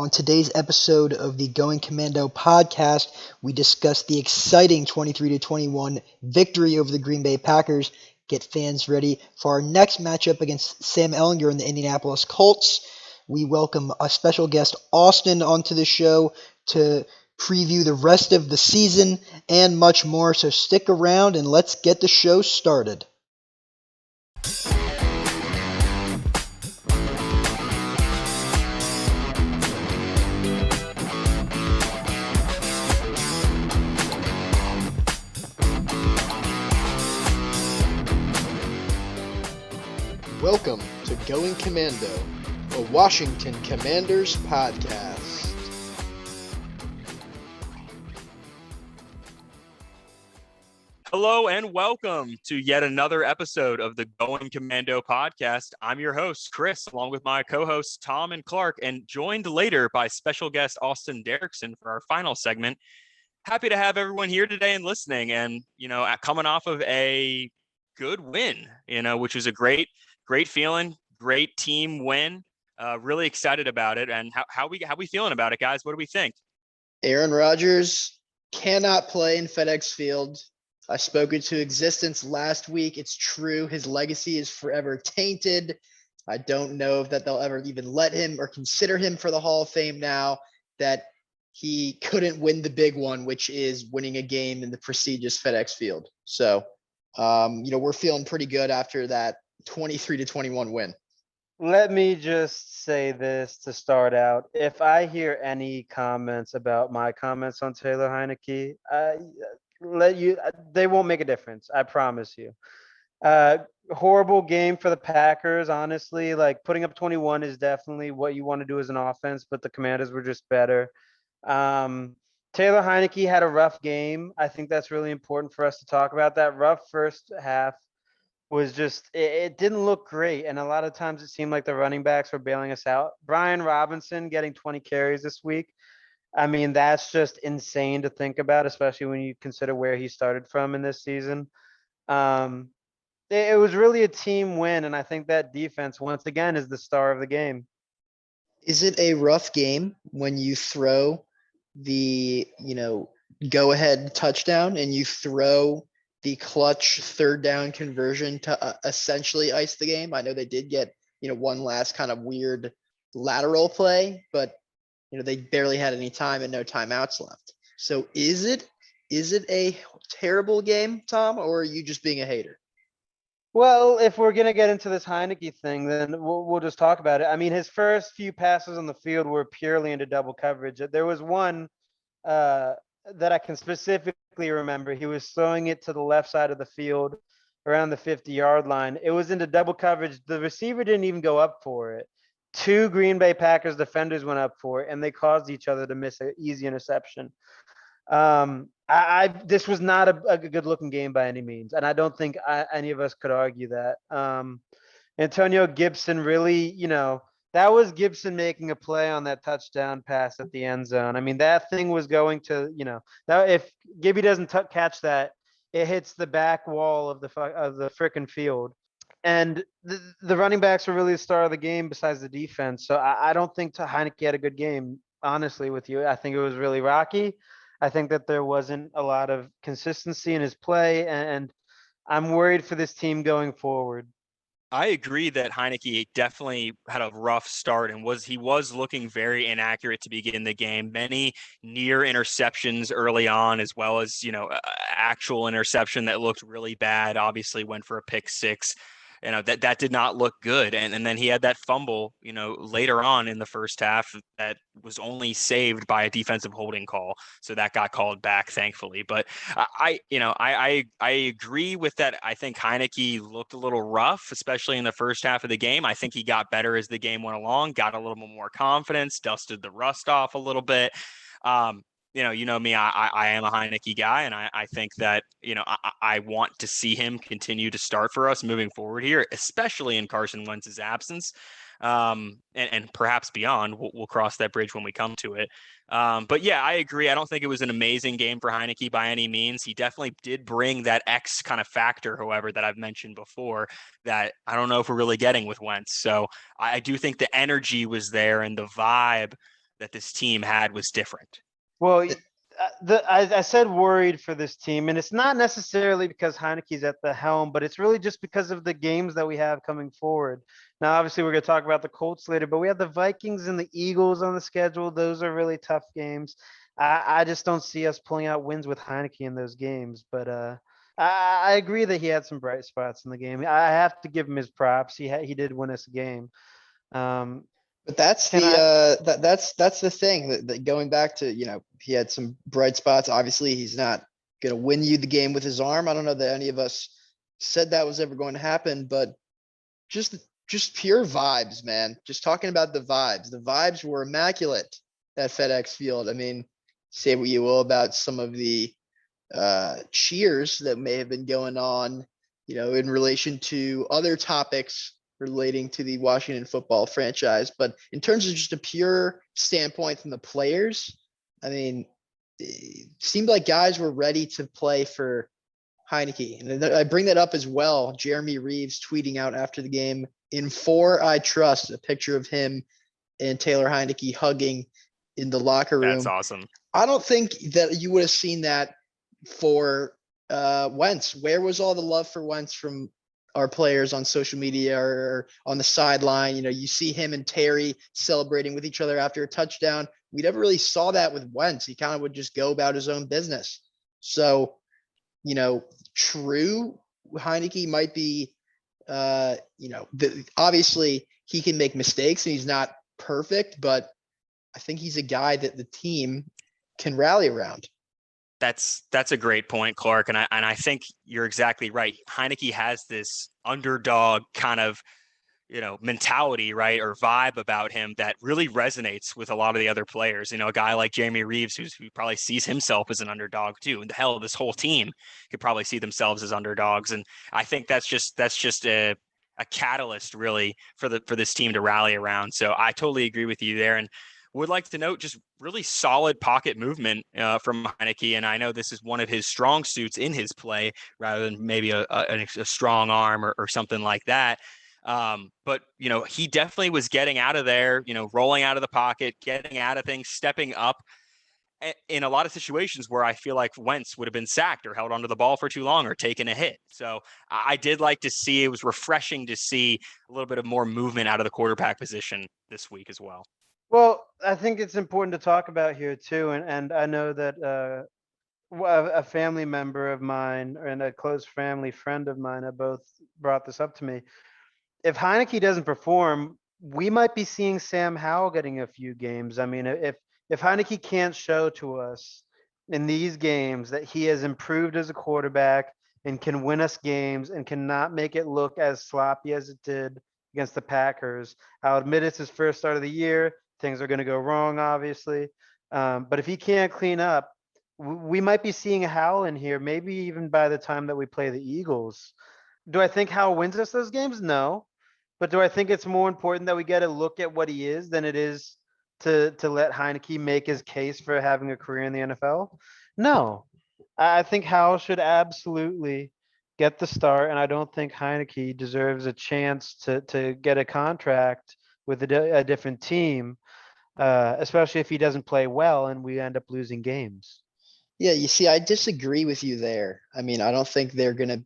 On today's episode of the Going Commando podcast, we discuss the exciting 23-21 victory over the Green Bay Packers. Get fans ready for our next matchup against Sam Ehlinger and the Indianapolis Colts. We welcome a special guest, Austin, onto the show to preview the rest of the season and much more. So stick around and let's get the show started. Welcome to Going Commando, a Washington Commanders podcast. Hello and welcome to yet another episode of the Going Commando podcast. I'm your host, Chris, along with my co-hosts, Tom and Clark, and joined later by special guest Austin Derrickson for our final segment. Happy to have everyone here today and listening, and, coming off of a good win, which was a great feeling, great team win. Really excited about it. And how we feeling about it, guys? What do we think? Aaron Rodgers cannot play in FedEx Field. I spoke into existence last week. It's true. His legacy is forever tainted. I don't know that they'll ever even let him or consider him for the Hall of Fame now that he couldn't win the big one, which is winning a game in the prestigious FedEx Field. So, we're feeling pretty good after that 23-21 win. Let me just say this to start out. If I hear any comments about my comments on Taylor Heinicke, they won't make a difference. I promise you. Horrible game for the Packers, honestly. Like, putting up 21 is definitely what you want to do as an offense, but the Commanders were just better. Taylor Heinicke had a rough game. I think that's really important for us to talk about. That rough first half was just, it didn't look great. And a lot of times it seemed like the running backs were bailing us out. Brian Robinson getting 20 carries this week. I mean, that's just insane to think about, especially when you consider where he started from in this season. It was really a team win. And I think that defense, once again, is the star of the game. Is it a rough game when you throw the, go-ahead touchdown and you throw the clutch third down conversion to essentially ice the game? I know they did get, one last kind of weird lateral play, but, they barely had any time and no timeouts left. So is it a terrible game, Tom, or are you just being a hater? Well, if we're going to get into this Heinicke thing, then we'll just talk about it. I mean, his first few passes on the field were purely into double coverage. There was one that I can specifically remember. He was throwing it to the left side of the field around the 50-yard line. It was into double coverage. The receiver didn't even go up for it. Two Green Bay Packers defenders went up for it, and they caused each other to miss an easy interception. This was not a good-looking game by any means, and I don't think any of us could argue that. Antonio Gibson really, that was Gibson making a play on that touchdown pass at the end zone. I mean, that thing was going to, that if Gibby doesn't catch that, it hits the back wall of the frickin' field. And the running backs were really the star of the game besides the defense. So I don't think Heinicke had a good game, honestly, with you. I think it was really rocky. I think that there wasn't a lot of consistency in his play, and I'm worried for this team going forward. I agree that Heinicke definitely had a rough start and he was looking very inaccurate to begin the game. Many near interceptions early on, as well as, actual interception that looked really bad. Obviously went for a pick six. That did not look good. And then he had that fumble, later on in the first half that was only saved by a defensive holding call. So that got called back, thankfully. But I agree with that. I think Heinicke looked a little rough, especially in the first half of the game. I think he got better as the game went along, got a little bit more confidence, dusted the rust off a little bit. You know me, I am a Heinicke guy, and I think that, I want to see him continue to start for us moving forward here, especially in Carson Wentz's absence, and perhaps beyond. We'll cross that bridge when we come to it. But yeah, I agree. I don't think it was an amazing game for Heinicke by any means. He definitely did bring that X kind of factor, however, that I've mentioned before, that I don't know if we're really getting with Wentz. So I do think the energy was there and the vibe that this team had was different. Well, I said worried for this team, and it's not necessarily because Heinicke's at the helm, but it's really just because of the games that we have coming forward. Now, obviously, we're going to talk about the Colts later, but we have the Vikings and the Eagles on the schedule. Those are really tough games. I just don't see us pulling out wins with Heinicke in those games. But I agree that he had some bright spots in the game. I have to give him his props. He did win us a game. But that's Can that's the thing that going back to, he had some bright spots. Obviously, he's not going to win you the game with his arm. I don't know that any of us said that was ever going to happen, but just pure vibes, man. Just talking about the vibes. The vibes were immaculate at FedEx Field. I mean, say what you will about some of the cheers that may have been going on, in relation to other topics relating to the Washington football franchise. But in terms of just a pure standpoint from the players, I mean, it seemed like guys were ready to play for Heinicke. And I bring that up as well. Jeremy Reeves tweeting out after the game, "In 4 I trust," a picture of him and Taylor Heinicke hugging in the locker room. That's awesome. I don't think that you would have seen that for Wentz. Where was all the love for Wentz from our players on social media or on the sideline? You see him and Terry celebrating with each other after a touchdown. We never really saw that with Wentz. He kind of would just go about his own business. So, true, Heinicke might be, obviously he can make mistakes and he's not perfect, but I think he's a guy that the team can rally around. That's a great point, Clark. And I think you're exactly right. Heinicke has this underdog kind of, mentality, right, or vibe about him that really resonates with a lot of the other players. A guy like Jeremy Reeves, who probably sees himself as an underdog too. And the hell, this whole team could probably see themselves as underdogs. And I think that's just a catalyst really for this team to rally around. So I totally agree with you there. And would like to note just really solid pocket movement from Heinicke. And I know this is one of his strong suits in his play rather than maybe a strong arm or something like that. But, he definitely was getting out of there, rolling out of the pocket, getting out of things, stepping up in a lot of situations where I feel like Wentz would have been sacked or held onto the ball for too long or taken a hit. So I did like to see, it was refreshing to see a little bit of more movement out of the quarterback position this week as well. Well, I think it's important to talk about here too, and I know that a family member of mine and a close family friend of mine have both brought this up to me. If Heinicke doesn't perform, we might be seeing Sam Howell getting a few games. I mean, if Heinicke can't show to us in these games that he has improved as a quarterback and can win us games and cannot make it look as sloppy as it did against the Packers, I'll admit it's his first start of the year. Things are going to go wrong, obviously. But if he can't clean up, we might be seeing Howell in here, maybe even by the time that we play the Eagles. Do I think Howell wins us those games? No. But do I think it's more important that we get a look at what he is than it is to let Heinicke make his case for having a career in the NFL? No. I think Howell should absolutely get the start, and I don't think Heinicke deserves a chance to get a contract with a different team, especially if he doesn't play well and we end up losing games. Yeah, you see, I disagree with you there. I mean, I don't think they're going to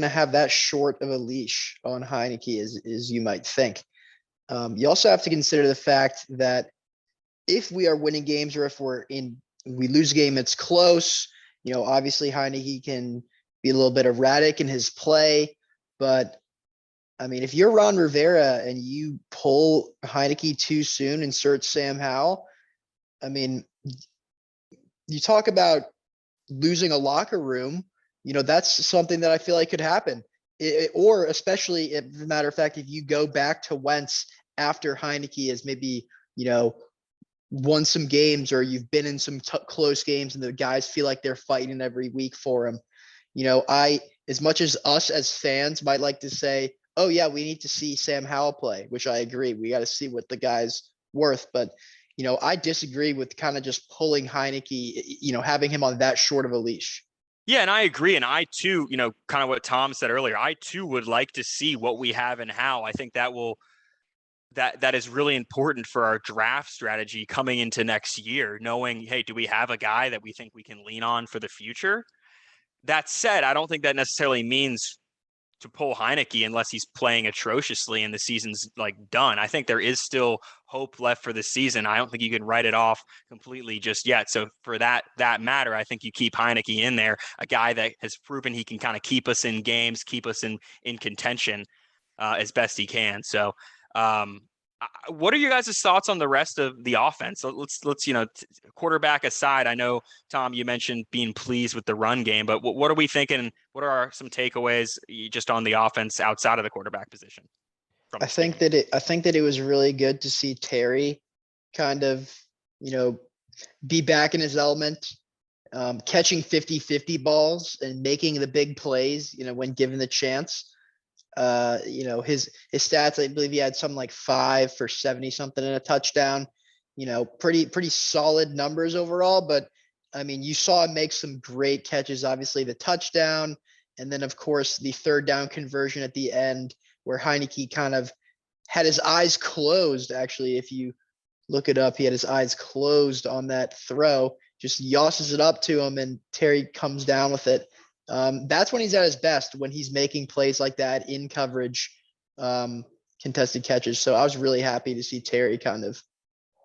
have that short of a leash on Heinicke as you might think. You also have to consider the fact that if we are winning games or if we lose a game, it's close. Obviously Heinicke can be a little bit erratic in his play, but I mean, if you're Ron Rivera and you pull Heinicke too soon, insert Sam Howell, I mean, you talk about losing a locker room, that's something that I feel like could happen. Or especially, as a matter of fact, if you go back to Wentz after Heinicke has maybe, won some games or you've been in some close games and the guys feel like they're fighting every week for him. As much as us as fans might like to say, oh yeah, we need to see Sam Howell play, which I agree. We got to see what the guy's worth. But, I disagree with kind of just pulling Heinicke, having him on that short of a leash. Yeah, and I agree. And I too, kind of what Tom said earlier, I too would like to see what we have and how. I think that will that is really important for our draft strategy coming into next year, knowing, hey, do we have a guy that we think we can lean on for the future? That said, I don't think that necessarily means to pull Heinicke unless he's playing atrociously and the season's like done. I think there is still hope left for the season. I don't think you can write it off completely just yet. So for that matter, I think you keep Heinicke in there, a guy that has proven he can kind of keep us in games, keep us in contention as best he can. So what are you guys' thoughts on the rest of the offense? Let's quarterback aside. I know, Tom, you mentioned being pleased with the run game, but what are we thinking? What are some takeaways just on the offense outside of the quarterback position? I think that it was really good to see Terry kind of, be back in his element, catching 50-50 balls and making the big plays, when given the chance. His stats, I believe he had something like 5 for 70 something and a touchdown, pretty solid numbers overall. But I mean, you saw him make some great catches, obviously the touchdown. And then of course the third down conversion at the end where Heinicke kind of had his eyes closed. Actually, if you look it up, he had his eyes closed on that throw, just yosses it up to him and Terry comes down with it. That's when he's at his best, when he's making plays like that in coverage, contested catches. So I was really happy to see Terry kind of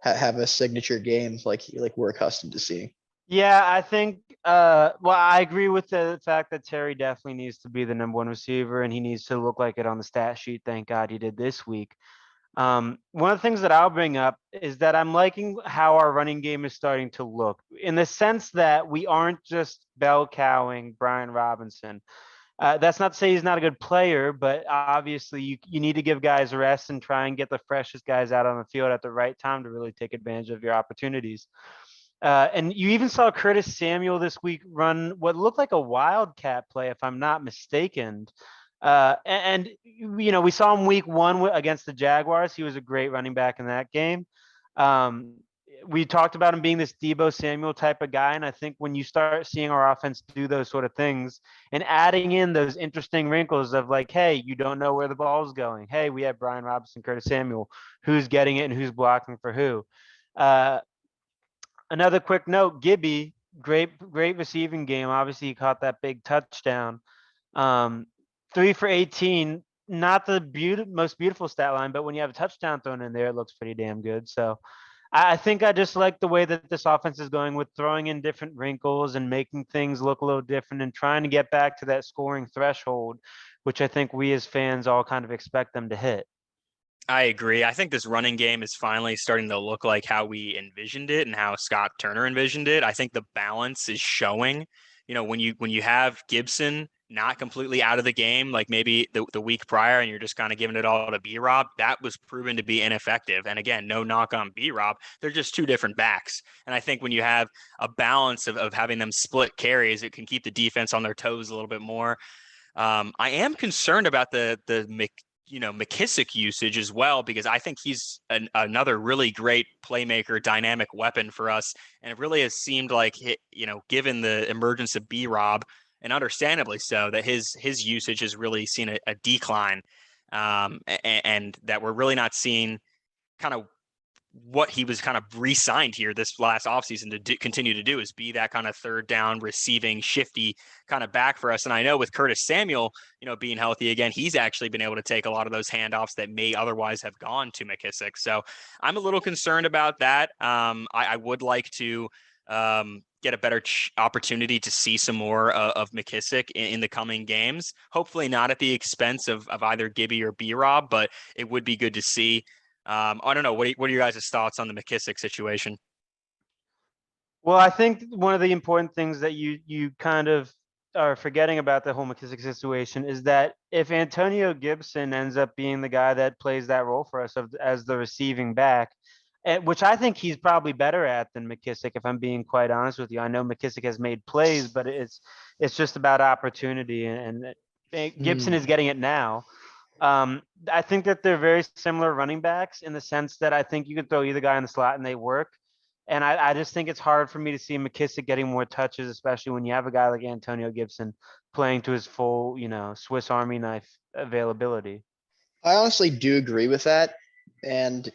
have a signature game like we're accustomed to seeing. Yeah, I think, I agree with the fact that Terry definitely needs to be the number one receiver and he needs to look like it on the stat sheet. Thank God he did this week. One of the things that I'll bring up is that I'm liking how our running game is starting to look, in the sense that we aren't just bell cowing Brian Robinson. That's not to say he's not a good player, but obviously you need to give guys a rest and try and get the freshest guys out on the field at the right time to really take advantage of your opportunities. And you even saw Curtis Samuel this week run what looked like a wildcat play, if I'm not mistaken. We saw him week 1 against the Jaguars. He was a great running back in that game. We talked about him being this Deebo Samuel type of guy. And I think when you start seeing our offense do those sort of things and adding in those interesting wrinkles of like, hey, you don't know where the ball is going. Hey, we have Brian Robinson, Curtis Samuel, who's getting it and who's blocking for who. Another quick note, Gibby, great receiving game. Obviously, he caught that big touchdown. 3 for 18, not the most beautiful stat line, but when you have a touchdown thrown in there, it looks pretty damn good. So I think I just like the way that this offense is going with throwing in different wrinkles and making things look a little different and trying to get back to that scoring threshold, which I think we as fans all kind of expect them to hit. I agree. I think this running game is finally starting to look like how we envisioned it and how Scott Turner envisioned it. I think the balance is showing. When you have Gibson not completely out of the game, like maybe the week prior, and you're just kind of giving it all to B-Rob, that was proven to be ineffective. And again, no knock on B-Rob. They're just two different backs. And I think when you have a balance of having them split carries, it can keep the defense on their toes a little bit more. I am concerned about the McKissick usage as well, because I think he's another really great playmaker, dynamic weapon for us. And it really has seemed like, given the emergence of B-Rob, and understandably so, that his usage has really seen a decline, and that we're really not seeing kind of what he was kind of re-signed here this last offseason to continue to do, is be that kind of third down receiving shifty kind of back for us. And I know with Curtis Samuel, being healthy again, he's actually been able to take a lot of those handoffs that may otherwise have gone to McKissick. So I'm a little concerned about that. I would like to get a better opportunity to see some more of McKissick in the coming games. Hopefully not at the expense of either Gibby or B-Rob, but it would be good to see. I don't know. What are your guys' thoughts on the McKissick situation? Well, I think one of the important things that you kind of are forgetting about the whole McKissick situation is that if Antonio Gibson ends up being the guy that plays that role for us as the receiving back, which I think he's probably better at than McKissick, if I'm being quite honest with you. I know McKissick has made plays, but it's just about opportunity, and Gibson is getting it now. I think that they're very similar running backs in the sense that I think you can throw either guy in the slot and they work. And I just think it's hard for me to see McKissick getting more touches, especially when you have a guy like Antonio Gibson playing to his full, Swiss Army knife availability. I honestly do agree with that. and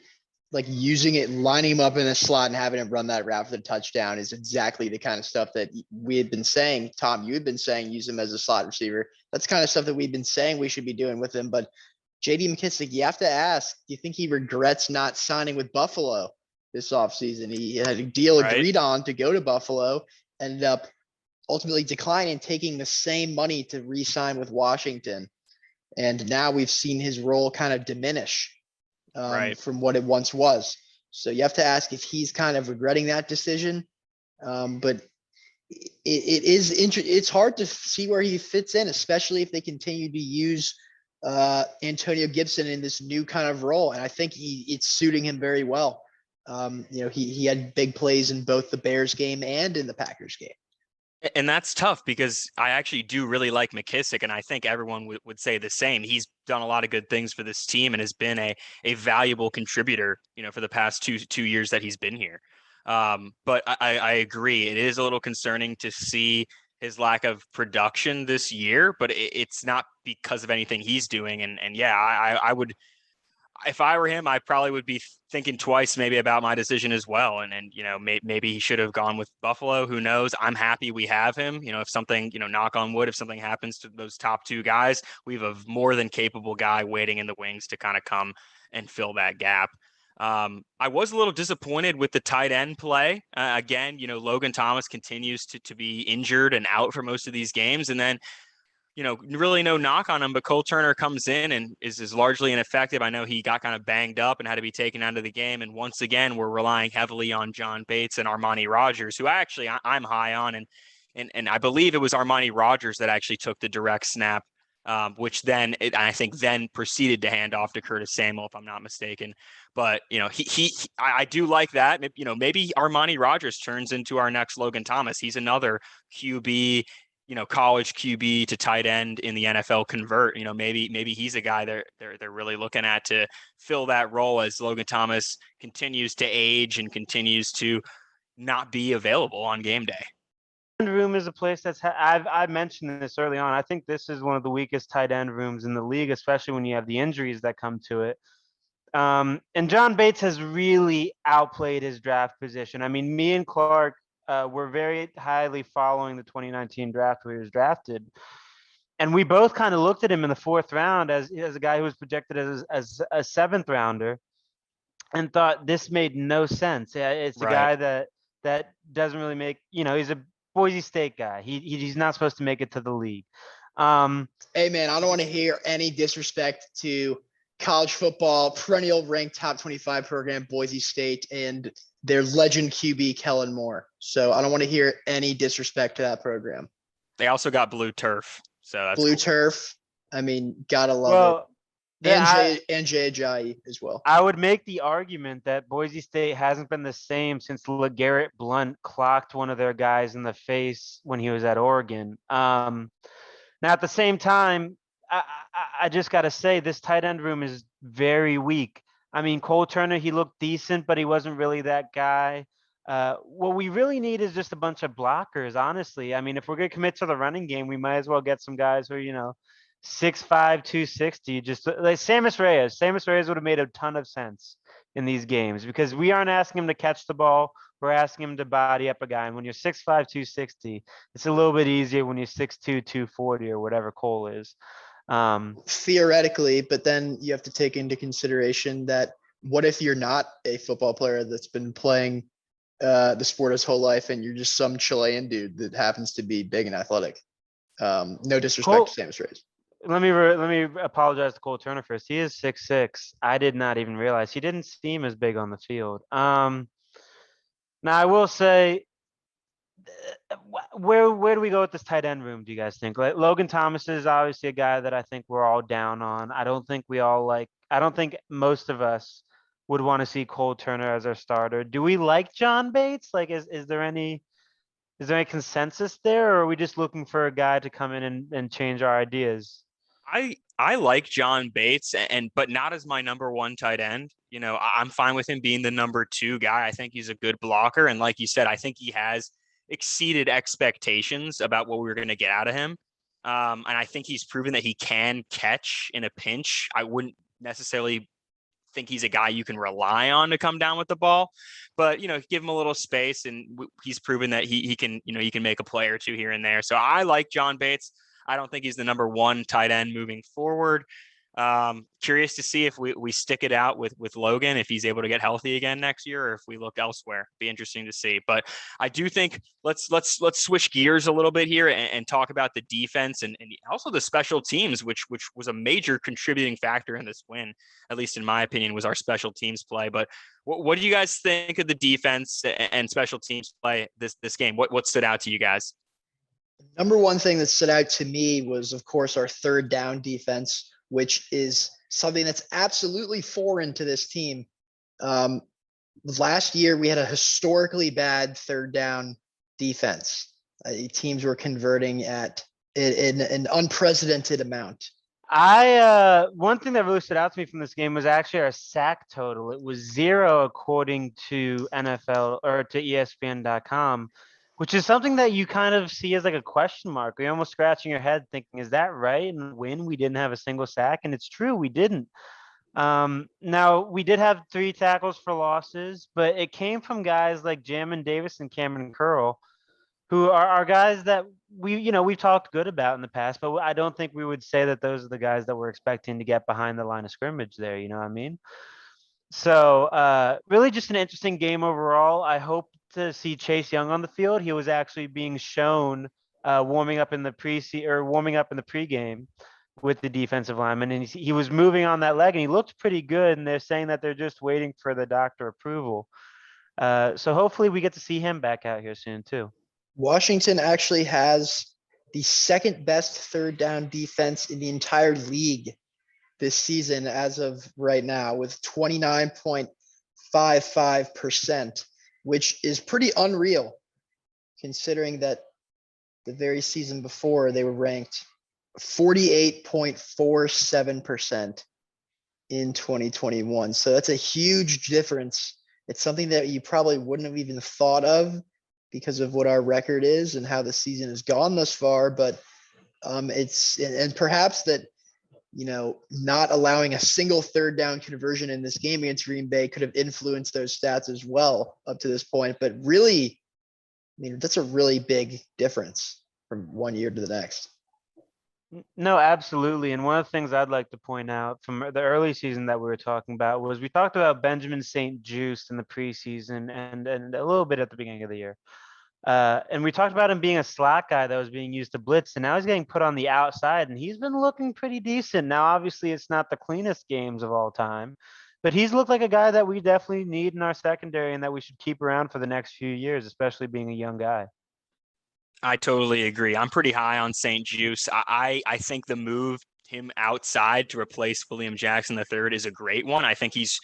like using it, lining him up in a slot and having him run that route for the touchdown is exactly the kind of stuff that we had been saying. Tom, you had been saying use him as a slot receiver. That's the kind of stuff that we've been saying we should be doing with him. But JD McKissic, you have to ask, do you think he regrets not signing with Buffalo this offseason? He had a deal agreed on to go to Buffalo, ended up ultimately declining, taking the same money to re-sign with Washington. And now we've seen his role kind of diminish from what it once was. So you have to ask if he's kind of regretting that decision. But it's hard to see where he fits in, especially if they continue to use Antonio Gibson in this new kind of role. And I think it's suiting him very well. He had big plays in both the Bears game and in the Packers game. And that's tough because I actually do really like McKissic, and I think everyone would say the same. He's done a lot of good things for this team and has been a valuable contributor, for the past two years that he's been here. But I agree. It is a little concerning to see his lack of production this year, but it's not because of anything he's doing. And yeah, I would, if I were him, I probably would be thinking twice maybe about my decision as well. And maybe he should have gone with Buffalo. Who knows? I'm happy we have him. If something, knock on wood, if something happens to those top two guys, we have a more than capable guy waiting in the wings to kind of come and fill that gap. I was a little disappointed with the tight end play. Again, Logan Thomas continues to be injured and out for most of these games. And then, really no knock on him, but Cole Turner comes in and is largely ineffective. I know he got kind of banged up and had to be taken out of the game. And once again, we're relying heavily on John Bates and Armani Rogers, who I'm high on. And I believe it was Armani Rogers that actually took the direct snap, which then I think proceeded to hand off to Curtis Samuel, if I'm not mistaken. But, I do like that. Maybe Armani Rogers turns into our next Logan Thomas. He's another QB, college QB to tight end in the NFL convert. Maybe he's a guy they're really looking at to fill that role as Logan Thomas continues to age and continues to not be available on game day. Room is a place that's I've mentioned this early on. I think this is one of the weakest tight end rooms in the league, especially when you have the injuries that come to it. And John Bates has really outplayed his draft position. I mean, me and Clark were very highly following the 2019 draft where he was drafted. And we both kind of looked at him in the fourth round as a guy who was projected as a seventh rounder and thought this made no sense. It's a guy that doesn't really make, he's a Boise State guy. He's not supposed to make it to the league. Hey, man, I don't want to hear any disrespect to college football, perennial ranked top 25 program, Boise State, and their legend QB, Kellen Moore. So I don't want to hear any disrespect to that program. They also got blue turf. So that's blue turf. I mean, gotta love it. And Jay Ajayi as well. I would make the argument that Boise State hasn't been the same since LeGarrette Blount clocked one of their guys in the face when he was at Oregon. Now, at the same time, I just got to say this tight end room is very weak. I mean, Cole Turner, he looked decent, but he wasn't really that guy. What we really need is just a bunch of blockers, honestly. I mean, if we're going to commit to the running game, we might as well get some guys who are, 6'5", 260, just like Sammis Reyes. Sammis Reyes would have made a ton of sense in these games because we aren't asking him to catch the ball. We're asking him to body up a guy. And when you're 6'5", 260, it's a little bit easier when you're 6'2", 240 or whatever Cole is. Theoretically, but then you have to take into consideration that what if you're not a football player that's been playing the sport his whole life and you're just some Chilean dude that happens to be big and athletic? No disrespect to Sammis Reyes. Let me apologize to Cole Turner first. He is 6'6". I did not even realize he didn't seem as big on the field. Now I will say, where do we go with this tight end room? Do you guys think? Like Logan Thomas is obviously a guy that I think we're all down on. I don't think most of us would want to see Cole Turner as our starter. Do we like John Bates? Like, is there any consensus there, or are we just looking for a guy to come in and change our ideas? I like John Bates, but not as my number one tight end. I'm fine with him being the number two guy. I think he's a good blocker, and like you said, I think he has exceeded expectations about what we were going to get out of him. And I think he's proven that he can catch in a pinch. I wouldn't necessarily think he's a guy you can rely on to come down with the ball, but give him a little space, and he's proven that he can he can make a play or two here and there. So I like John Bates. I don't think he's the number one tight end moving forward. Curious to see if we stick it out with Logan, if he's able to get healthy again next year, or if we look elsewhere. Be interesting to see. But I do think let's switch gears a little bit here and talk about the defense and also the special teams, which was a major contributing factor in this win, at least in my opinion, was our special teams play. But what do you guys think of the defense and special teams play this game? What stood out to you guys? Number one thing that stood out to me was, of course, our third down defense, which is something that's absolutely foreign to this team. Last year, we had a historically bad third down defense. Teams were converting at an unprecedented amount. One thing that really stood out to me from this game was actually our sack total. It was 0 according to NFL or to ESPN.com, which is something that you kind of see as like a question mark. You're almost scratching your head thinking, is that right? And when we didn't have a single sack, and it's true, we didn't. Now we did have 3 tackles for losses, but it came from guys like Jamin Davis and Cameron Curl, who are guys that we've talked good about in the past, but I don't think we would say that those are the guys that we're expecting to get behind the line of scrimmage there. You know what I mean? So really just an interesting game overall. I hope to see Chase Young on the field. He was actually being shown warming up in the pregame with the defensive lineman, and he was moving on that leg, and he looked pretty good. And they're saying that they're just waiting for the doctor approval. So hopefully we get to see him back out here soon too. Washington actually has the second best third down defense in the entire league this season as of right now, with 29.55%, which is pretty unreal considering that the very season before they were ranked 48.47% in 2021. So that's a huge difference. It's something that you probably wouldn't have even thought of because of what our record is and how the season has gone thus far. But and perhaps that, not allowing a single third down conversion in this game against Green Bay could have influenced those stats as well up to this point. But really, that's a really big difference from one year to the next. No, absolutely. And one of the things I'd like to point out from the early season that we were talking about was we talked about Benjamin St-Juste in the preseason and a little bit at the beginning of the year. And we talked about him being a slot guy that was being used to blitz, and now he's getting put on the outside, and he's been looking pretty decent. Now, obviously, it's not the cleanest games of all time, but he's looked like a guy that we definitely need in our secondary and that we should keep around for the next few years, especially being a young guy. I totally agree. I'm pretty high on St-Juste. I think the move him outside to replace William Jackson III is a great one. I think he's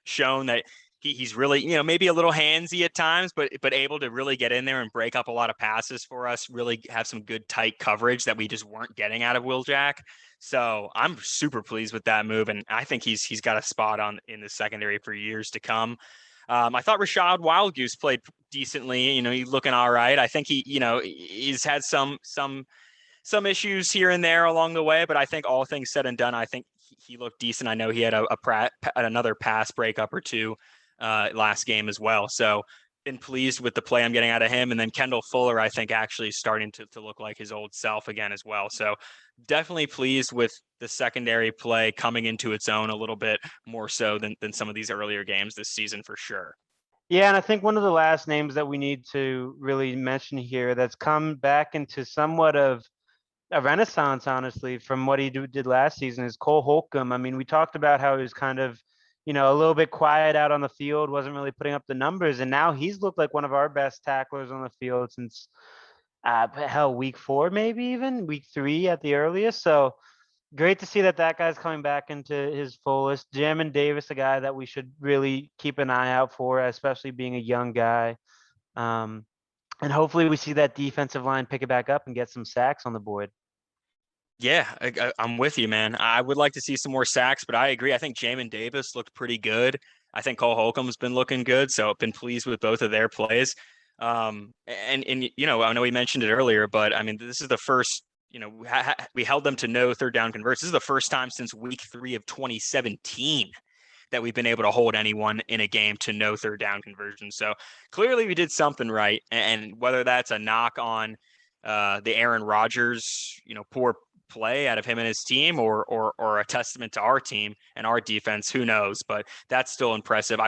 shown that he's really, maybe a little handsy at times, but able to really get in there and break up a lot of passes for us, really have some good tight coverage that we just weren't getting out of Will Jack. So I'm super pleased with that move. And I think he's got a spot in the secondary for years to come. I thought Rashad Wildgoose played decently. He's looking all right. I think he's had some issues here and there along the way, but I think all things said and done, I think he looked decent. I know he had another pass breakup or two last game as well. So been pleased with the play I'm getting out of him. And then Kendall Fuller, I think, actually starting to look like his old self again as well. So definitely pleased with the secondary play coming into its own a little bit more so than some of these earlier games this season for sure. Yeah, and I think one of the last names that we need to really mention here that's come back into somewhat of a renaissance, honestly, from what he did last season is Cole Holcomb. I mean, we talked about how he was kind of, a little bit quiet out on the field, wasn't really putting up the numbers, and now he's looked like one of our best tacklers on the field since week 4, maybe even week 3 at the earliest. So great to see that guy's coming back into his fullest. Jamin Davis, a guy that we should really keep an eye out for, especially being a young guy. And hopefully we see that defensive line pick it back up and get some sacks on the board. Yeah, I'm with you, man. I would like to see some more sacks, but I agree. I think Jamin Davis looked pretty good. I think Cole Holcomb's been looking good, so I've been pleased with both of their plays. And I know we mentioned it earlier, but I mean, this is the first, we held them to no third down converts. This is the first time since week 3 of 2017 that we've been able to hold anyone in a game to no third down conversion. So clearly we did something right. And whether that's a knock on the Aaron Rodgers, poor play out of him and his team, or a testament to our team and our defense, who knows? But that's still impressive.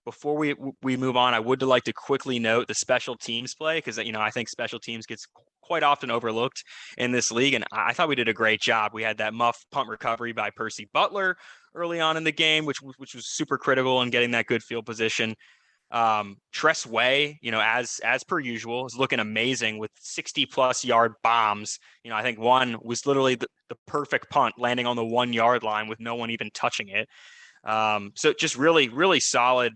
Before we move on, I would like to quickly note the special teams play, because I think special teams gets quite often overlooked in this league, and I thought we did a great job. We had that muff punt recovery by Percy Butler early on in the game, which was super critical in getting that good field position. Tress Way, as per usual, is looking amazing with 60+ yard bombs. I think one was literally the perfect punt, landing on the 1 yard line with no one even touching it. So just really, really solid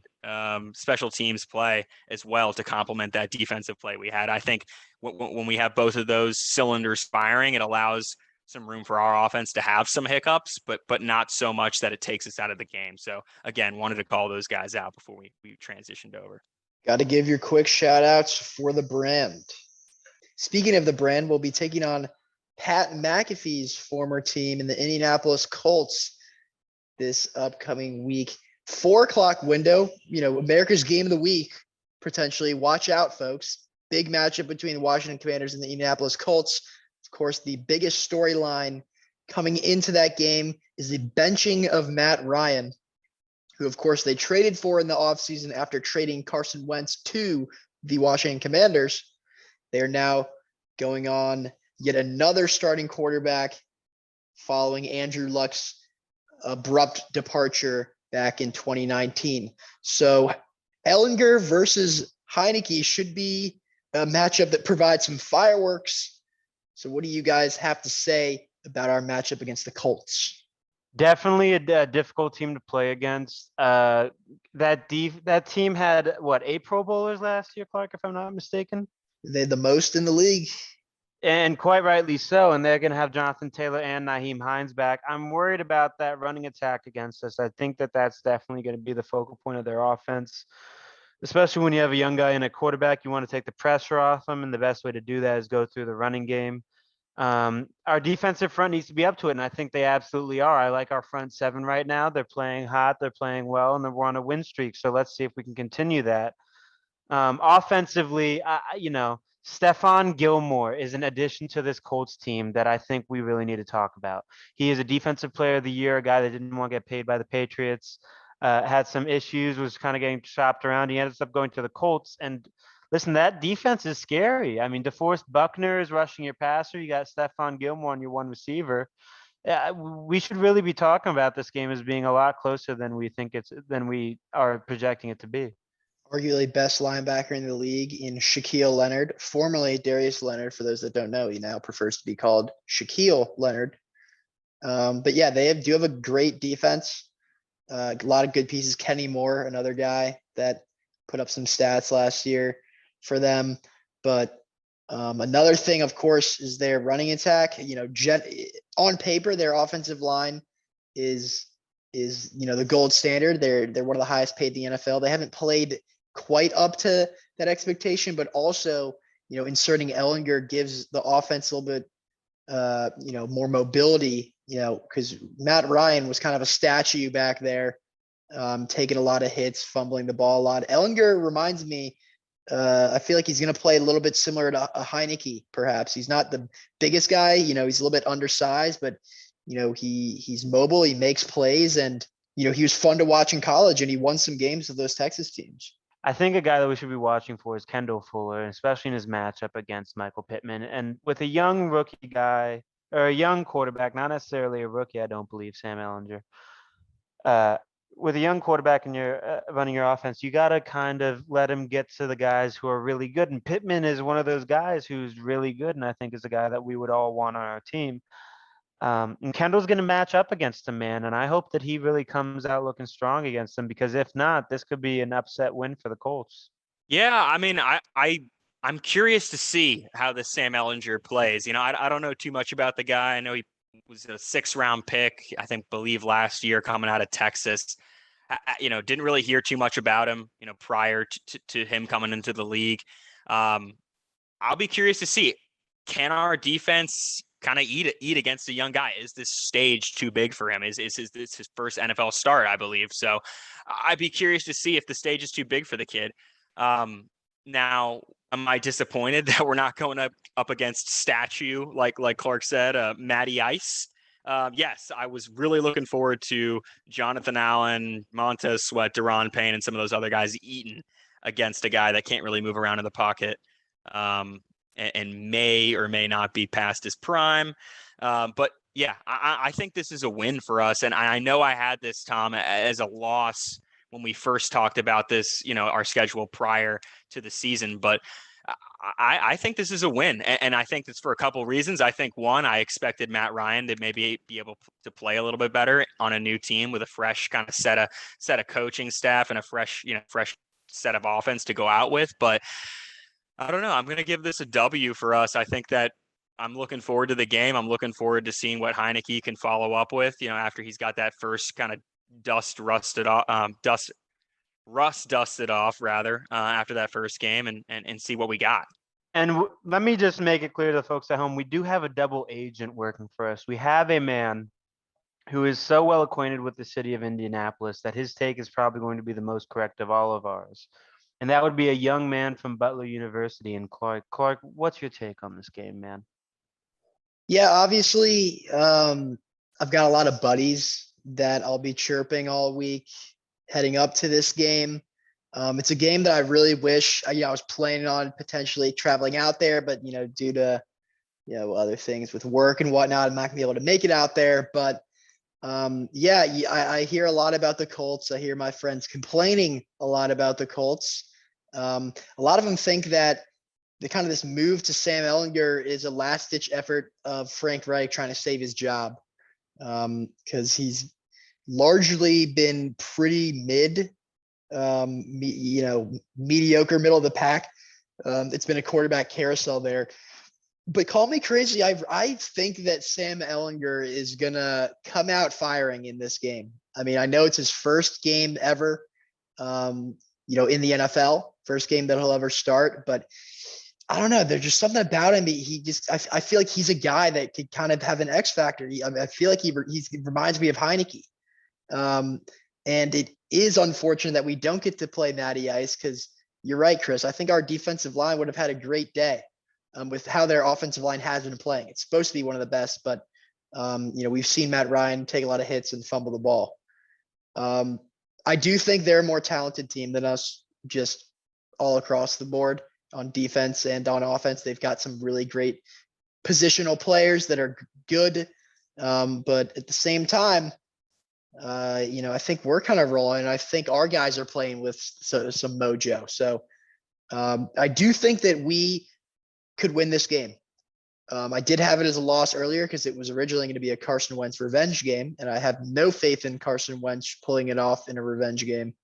special teams play as well to complement that defensive play we had. I think when we have both of those cylinders firing, it allows some room for our offense to have some hiccups, but not so much that it takes us out of the game. So again, wanted to call those guys out before we transitioned over. Got to give your quick shout outs for the brand. Speaking of the brand, we'll be taking on Pat McAfee's former team in the Indianapolis Colts this upcoming week. 4:00 window, America's game of the week, potentially. Watch out, folks. Big matchup between the Washington Commanders and the Indianapolis Colts. Of course, the biggest storyline coming into that game is the benching of Matt Ryan, who, of course, they traded for in the offseason after trading Carson Wentz to the Washington Commanders. They are now going on yet another starting quarterback following Andrew Luck's abrupt departure back in 2019. So Ehlinger versus Heinicke should be a matchup that provides some fireworks. So what do you guys have to say about our matchup against the Colts? Definitely a difficult team to play against. That team had 8 Pro Bowlers last year, Clark, if I'm not mistaken. They had the most in the league. And quite rightly so. And they're going to have Jonathan Taylor and Nyheim Hines back. I'm worried about that running attack against us. I think that's definitely going to be the focal point of their offense, especially when you have a young guy and a quarterback. You want to take the pressure off them, and the best way to do that is go through the running game. Our defensive front needs to be up to it, and I think they absolutely are. I like our front seven right now. They're playing hot, they're playing well, and we're on a win streak. So let's see if we can continue that. Offensively, Stephon Gilmore is an addition to this Colts team that I think we really need to talk about. He is a defensive player of the year, a guy that didn't want to get paid by the Patriots, had some issues, was kind of getting shopped around. He ended up going to the Colts. And listen, that defense is scary. I mean, DeForest Buckner is rushing your passer. You got Stephon Gilmore on your one receiver. We should really be talking about this game as being a lot closer than we are projecting it to be. Arguably best linebacker in the league in Shaquille Leonard, formerly Darius Leonard. For those that don't know, he now prefers to be called Shaquille Leonard. But yeah, do have a great defense. A lot of good pieces. Kenny Moore, another guy that put up some stats last year for them. But another thing, of course, is their running attack. On paper, their offensive line is the gold standard. They're one of the highest paid in the NFL. They haven't played quite up to that expectation, but also, inserting Ehlinger gives the offense a little bit, more mobility, because Matt Ryan was kind of a statue back there, taking a lot of hits, fumbling the ball a lot. Ehlinger reminds me, I feel like he's going to play a little bit similar to a Heinicke, perhaps. He's not the biggest guy, he's a little bit undersized, but he's mobile, he makes plays, and he was fun to watch in college, and he won some games with those Texas teams. I think a guy that we should be watching for is Kendall Fuller, especially in his matchup against Michael Pittman. And with a young rookie guy, or a young quarterback, not necessarily a rookie, I don't believe, Sam Ehlinger. With a young quarterback and you're running your offense, you got to kind of let him get to the guys who are really good. And Pittman is one of those guys who's really good, and I think is a guy that we would all want on our team. And Kendall's going to match up against him, man. And I hope that he really comes out looking strong against him, because if not, this could be an upset win for the Colts. Yeah, I mean, I'm curious to see how this Sam Ehlinger plays. I don't know too much about the guy. I know he was a 6th-round pick, I believe last year, coming out of Texas. Didn't really hear too much about him, prior to him coming into the league. I'll be curious to see, can our defense kind of eat against a young guy. Is this stage too big for him? Is his first NFL start, I believe. So I'd be curious to see if the stage is too big for the kid. Now, am I disappointed that we're not going up against statue, like Clark said, Matty Ice? Yes, I was really looking forward to Jonathan Allen, Montez Sweat, Deron Payne, and some of those other guys eating against a guy that can't really move around in the pocket, and may or may not be past his prime. But yeah, I think this is a win for us. And I know I had this, Tom, as a loss when we first talked about this, our schedule prior to the season. But I think this is a win. And I think it's for a couple of reasons. I think, one, I expected Matt Ryan to maybe be able to play a little bit better on a new team with a fresh kind of set of coaching staff and a fresh set of offense to go out with. But I don't know. I'm going to give this a W for us. I think that I'm looking forward to the game. I'm looking forward to seeing what Heinicke can follow up with, after he's got that first kind of rust dusted off after that first game and see what we got. And let me just make it clear to the folks at home, we do have a double agent working for us. We have a man who is so well acquainted with the city of Indianapolis that his take is probably going to be the most correct of all of ours. And that would be a young man from Butler University. And Clark, what's your take on this game, man? Yeah, obviously, I've got a lot of buddies that I'll be chirping all week heading up to this game. It's a game that I really wish, I was planning on potentially traveling out there, but, due to, other things with work and whatnot, I'm not gonna be able to make it out there. But I hear a lot about the Colts. I hear my friends complaining a lot about the Colts. A lot of them think that this move to Sam Ehlinger is a last-ditch effort of Frank Reich trying to save his job, because he's largely been pretty mediocre, middle of the pack. It's been a quarterback carousel there. But call me crazy, I think that Sam Ehlinger is gonna come out firing in this game. I mean, I know it's his first game ever, in the NFL, first game that he'll ever start. But I don't know. There's just something about him. I feel like he's a guy that could kind of have an X factor. I feel like he reminds me of Heinicke. And it is unfortunate that we don't get to play Matty Ice, because you're right, Chris. I think our defensive line would have had a great day. With how their offensive line has been playing. It's supposed to be one of the best, but we've seen Matt Ryan take a lot of hits and fumble the ball. I do think they're a more talented team than us, just all across the board on defense and on offense. They've got some really great positional players that are good. But at the same time, I think we're kind of rolling. I think our guys are playing with some mojo. So I do think that we could win this game. I did have it as a loss earlier because it was originally going to be a Carson Wentz revenge game, and I have no faith in Carson Wentz pulling it off in a revenge game.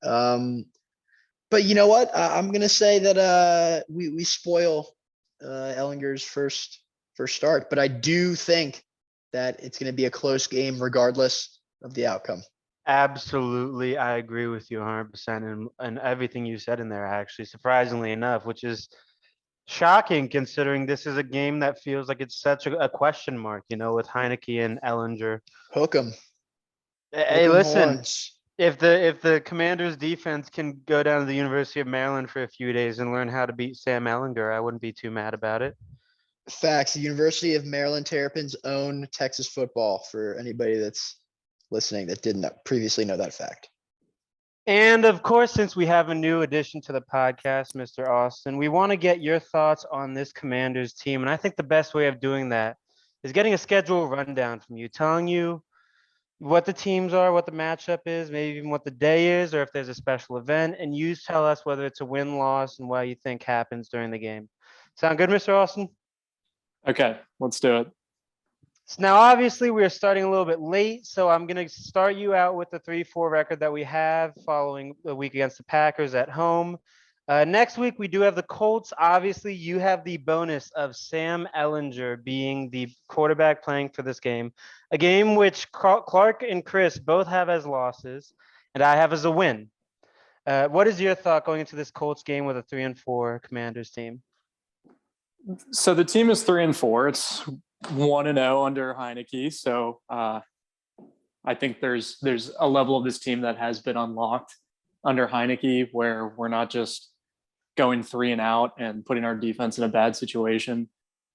But you know what? I'm going to say that we spoil Ehlinger's first start, but I do think that it's going to be a close game regardless of the outcome. Absolutely. I agree with you 100% and everything you said in there, actually, surprisingly enough, which is shocking considering this is a game that feels like it's such a question mark, with Heinicke and Ehlinger. Hook 'em. Hey, listen, if the Commanders defense can go down to the University of Maryland for a few days and learn how to beat Sam Ehlinger, I wouldn't be too mad about it. Facts. The University of Maryland Terrapins own Texas football, for anybody that's listening that didn't previously know that fact. And of course, since we have a new addition to the podcast, Mr. Austin, we want to get your thoughts on this Commanders team. And I think the best way of doing that is getting a schedule rundown from you, telling you what the teams are, what the matchup is, maybe even what the day is, or if there's a special event. And you tell us whether it's a win, loss, and what you think happens during the game. Sound good, Mr. Austin? Okay, let's do it. So now, obviously, we are starting a little bit late, so I'm going to start you out with the 3-4 record that we have following the week against the Packers at home. Next week, we do have the Colts. Obviously, you have the bonus of Sam Ehlinger being the quarterback playing for this game, a game which Clark and Chris both have as losses, and I have as a win. What is your thought going into this Colts game with a 3-4 Commanders team? So the team is 3-4. It's 1-0 under Heinicke, so I think there's a level of this team that has been unlocked under Heinicke where we're not just going 3 and out and putting our defense in a bad situation.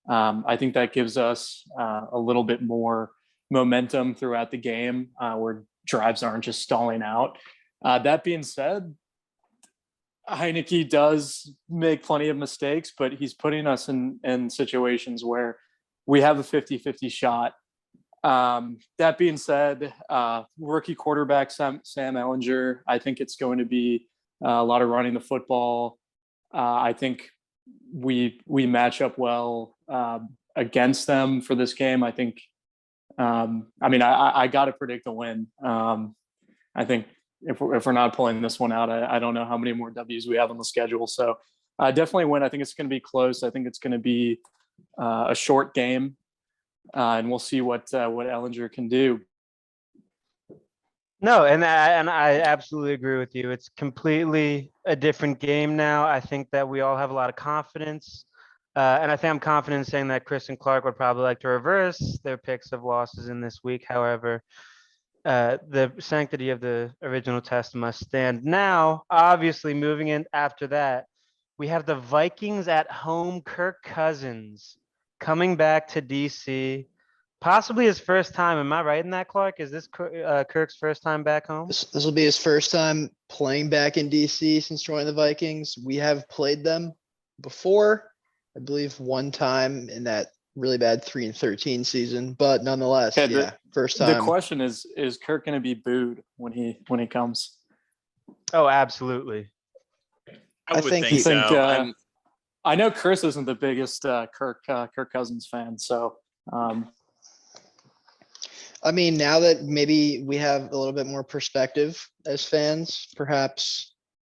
I think that gives us a little bit more momentum throughout the game where drives aren't just stalling out. That being said, Heinicke does make plenty of mistakes, but he's putting us in situations where we have a 50-50 shot. That being said, rookie quarterback Sam Ehlinger, I think it's going to be a lot of running the football. I think we match up well against them for this game. I think, I got to predict a win. I think if we're not pulling this one out, I don't know how many more W's we have on the schedule. So definitely win. I think it's going to be close. I think it's going to be a short game, and we'll see what Ehlinger can do. No, and I absolutely agree with you. It's completely a different game now. I think that we all have a lot of confidence. And I think I'm confident in saying that Chris and Clark would probably like to reverse their picks of losses in this week. However, the sanctity of the original test must stand. Now, obviously, moving in after that, we have the Vikings at home. Kirk Cousins coming back to DC. Possibly his first time. Am I right in that, Clark? Is this Kirk's first time back home? This will be his first time playing back in DC since joining the Vikings. We have played them before, I believe one time in that really bad 3-13 season, but nonetheless, first time. The question is Kirk going to be booed when he comes? Oh, absolutely. I would think so. I know Chris isn't the biggest Kirk Cousins fan, so. I mean, now that maybe we have a little bit more perspective as fans, perhaps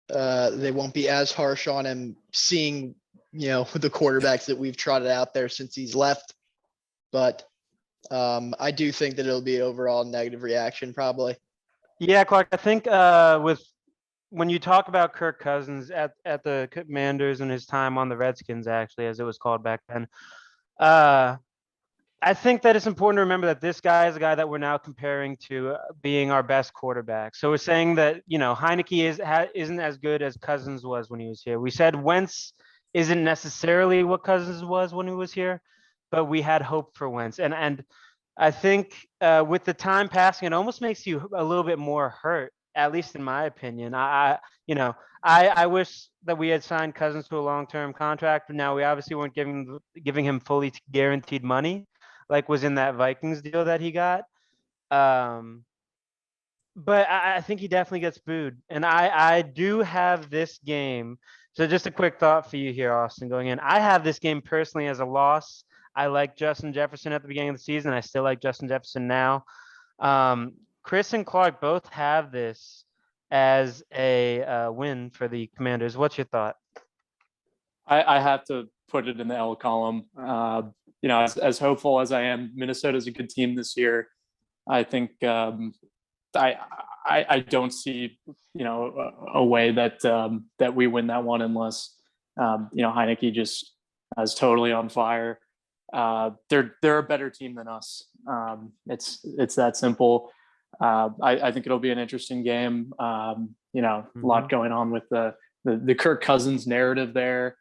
they won't be as harsh on him, seeing, the quarterbacks that we've trotted out there since he's left. But I do think that it'll be an overall negative reaction, probably. Yeah, Clark, I think when you talk about Kirk Cousins at the Commanders and his time on the Redskins, actually, as it was called back then, I think that it's important to remember that this guy is a guy that we're now comparing to being our best quarterback. So we're saying that, Heinicke isn't as good as Cousins was when he was here. We said Wentz isn't necessarily what Cousins was when he was here, but we had hope for Wentz. And I think with the time passing, it almost makes you a little bit more hurt, at least in my opinion. I wish that we had signed Cousins to a long-term contract, but now we obviously weren't giving him fully guaranteed money, like was in that Vikings deal that he got. But I think he definitely gets booed. And I do have this game. So just a quick thought for you here, Austin, going in. I have this game personally as a loss. I like Justin Jefferson at the beginning of the season. I still like Justin Jefferson now. Chris and Clark both have this as a win for the Commanders. What's your thought? I have to put it in the L column. As hopeful as I am, Minnesota's a good team this year. I think I don't see a way that we win that one unless Heinicke just is totally on fire. They're a better team than us. It's that simple. I think it'll be an interesting game. A lot going on with the Kirk Cousins narrative there.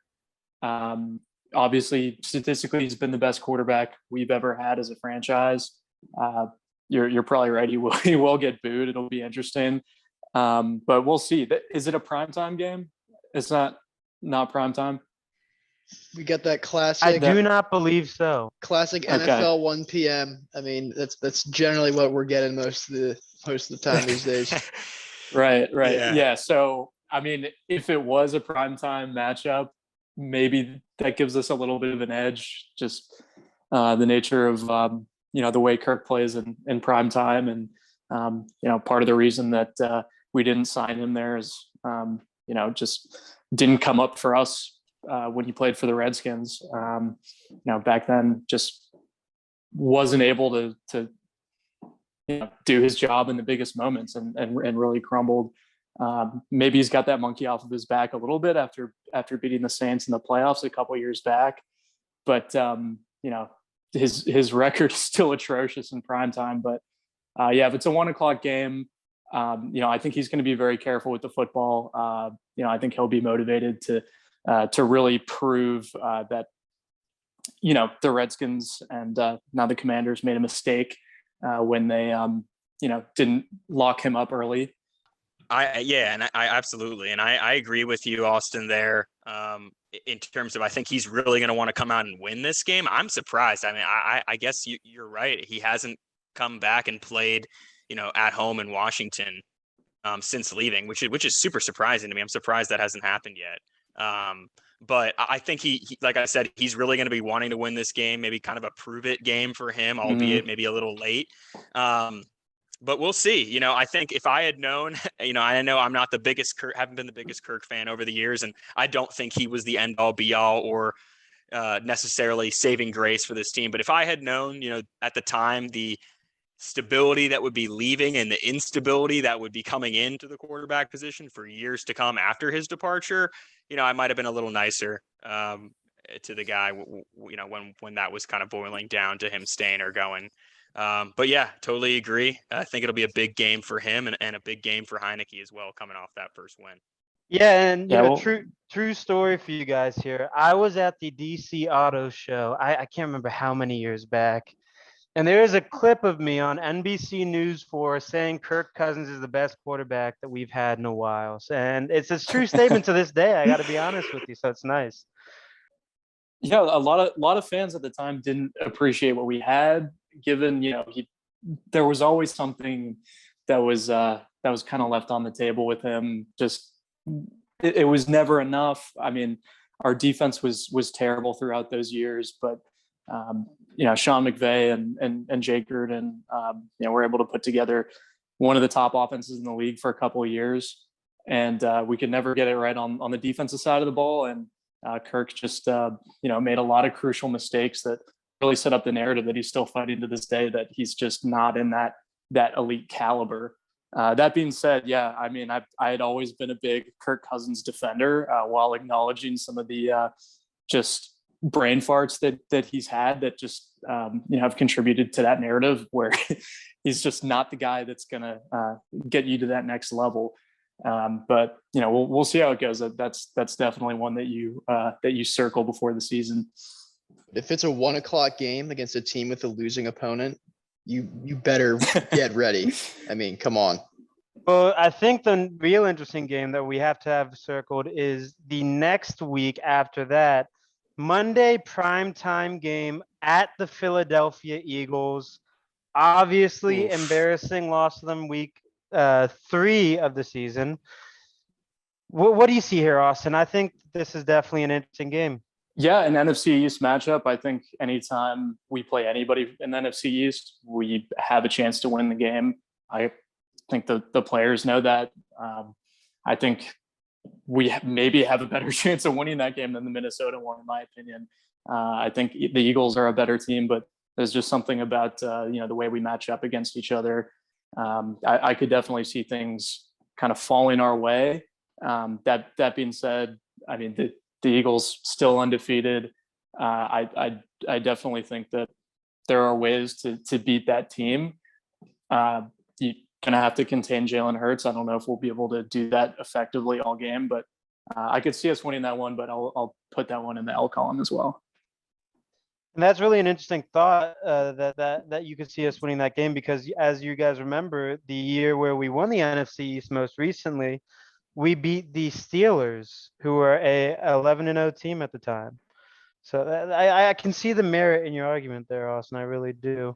Obviously, statistically, he's been the best quarterback we've ever had as a franchise. You're probably right. He will get booed. It'll be interesting, but we'll see. Is it a primetime game? It's not primetime. We got that classic. I do not believe so. Classic NFL 1 p.m. I mean, that's generally what we're getting most of the time these days. Right. Yeah. So, I mean, if it was a primetime matchup, maybe that gives us a little bit of an edge. Just the nature of the way Kirk plays in prime time, and part of the reason that we didn't sign him there is just didn't come up for us when he played for the Redskins. Back then just wasn't able to do his job in the biggest moments and really crumbled. Maybe he's got that monkey off of his back a little bit after beating the Saints in the playoffs a couple years back, but his record is still atrocious in prime time. But if it's a 1:00 game, I think he's going to be very careful with the football. I think he'll be motivated to really prove that the Redskins and now the Commanders made a mistake when they didn't lock him up early. I absolutely, and I agree with you, Austin, there. In terms of, I think he's really going to want to come out and win this game. I'm surprised. I mean, I guess you're right. He hasn't come back and played, at home in Washington since leaving, which is super surprising to me. I'm surprised that hasn't happened yet. But I think he, like I said, he's really going to be wanting to win this game, maybe kind of a prove it game for him, albeit maybe a little late. But we'll see. I think if I had known, I know I'm not the biggest haven't been the biggest Kirk fan over the years, and I don't think he was the end all be all or necessarily saving grace for this team. But if I had known, at the time, the stability that would be leaving and the instability that would be coming into the quarterback position for years to come after his departure, I might have been a little nicer to the guy, when that was kind of boiling down to him staying or going. But yeah, totally agree. I think it'll be a big game for him and a big game for Heinicke as well, coming off that first win. Yeah, and true story for you guys here. I was at the DC Auto Show. I can't remember how many years back. And there is a clip of me on NBC News 4 saying Kirk Cousins is the best quarterback that we've had in a while. And it's a true statement to this day. I got to be honest with you. So it's nice. Yeah, a lot of fans at the time didn't appreciate what we had, given there was always something that was kind of left on the table with him. Just it was never enough. I mean, our defense was terrible throughout those years, but Sean McVay and Jake Gruden, were able to put together one of the top offenses in the league for a couple of years, and we could never get it right on the defensive side of the ball. And Kirk just made a lot of crucial mistakes that really set up the narrative that he's still fighting to this day, that he's just not in that elite caliber. That being said, yeah, I mean, I had always been a big Kirk Cousins defender, while acknowledging some of the just brain farts that he's had that just have contributed to that narrative where he's just not the guy that's gonna get you to that next level. But we'll see how it goes. That's definitely one that you circle before the season. If it's a 1:00 game against a team with a losing opponent, you better get ready. I mean, come on. Well, I think the real interesting game that we have to have circled is the next week after that, Monday primetime game at the Philadelphia Eagles. Obviously, embarrassing loss to them week 3 of the season. What do you see here, Austin? I think this is definitely an interesting game. Yeah, an NFC East matchup. I think anytime we play anybody in the NFC East, we have a chance to win the game. I think the players know that. I think we maybe have a better chance of winning that game than the Minnesota one, in my opinion. I think the Eagles are a better team, but there's just something about the way we match up against each other. I could definitely see things kind of falling our way. That being said, I mean the Eagles still undefeated. I definitely think that there are ways to beat that team. You're gonna have to contain Jalen Hurts. I don't know if we'll be able to do that effectively all game, but I could see us winning that one. But I'll put that one in the L column as well. And that's really an interesting thought, that you could see us winning that game, because as you guys remember, the year where we won the NFC East most recently, we beat the Steelers, who were a 11-0 team at the time. So I can see the merit in your argument there, Austin. I really do.